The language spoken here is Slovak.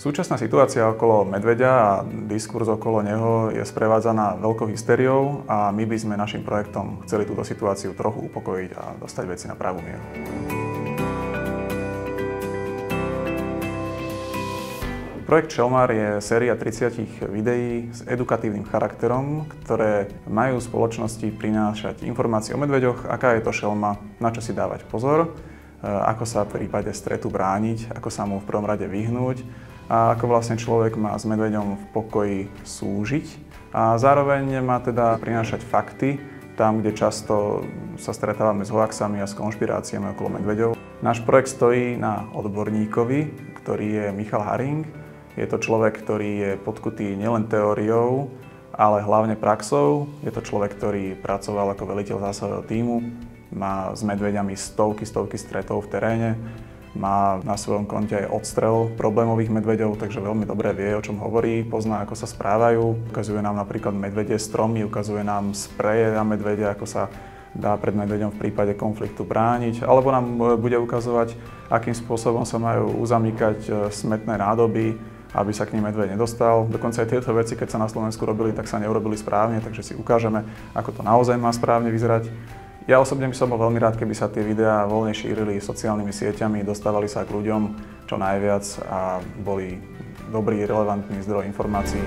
Súčasná situácia okolo medveďa a diskurs okolo neho je sprevádzaná veľkou hysteriou a my by sme našim projektom chceli túto situáciu trochu upokojiť a dostať veci na pravú mieru. Projekt Šelmar je séria 30 videí s edukatívnym charakterom, ktoré majú spoločnosti prinášať informácie o medveďoch, aká je to šelma, na čo si dávať pozor, ako sa v prípade stretu brániť, ako sa mu v prvom rade vyhnúť a ako vlastne človek má s medveďom v pokoji súžiť. A zároveň má teda prinášať fakty tam, kde často sa stretávame s hoaxami a s konšpiráciami okolo medveďov. Náš projekt stojí na odborníkovi, ktorý je Michal Haring. Je to človek, ktorý je podkutý nielen teóriou, ale hlavne praxou. Je to človek, ktorý pracoval ako veliteľ zásahového tímu, má s medveďami stovky stretov v teréne, má na svojom konte aj odstrel problémových medveďov, takže veľmi dobre vie, o čom hovorí, pozná, ako sa správajú. Ukazuje nám napríklad medvedie stromy, ukazuje nám spreje na medvede, ako sa dá pred medveďom v prípade konfliktu brániť, alebo nám bude ukazovať, akým spôsobom sa majú uzamykať smetné nádoby, aby sa k nim medveď nedostal. Dokonca aj tieto veci, keď sa na Slovensku robili, tak sa neurobili správne, takže si ukážeme, ako to naozaj má správne vyzerať. Ja osobne by som bol veľmi rád, keby sa tie videá voľne šírili sociálnymi sieťami, dostávali sa k ľuďom čo najviac a boli dobrý, relevantný zdroj informácií.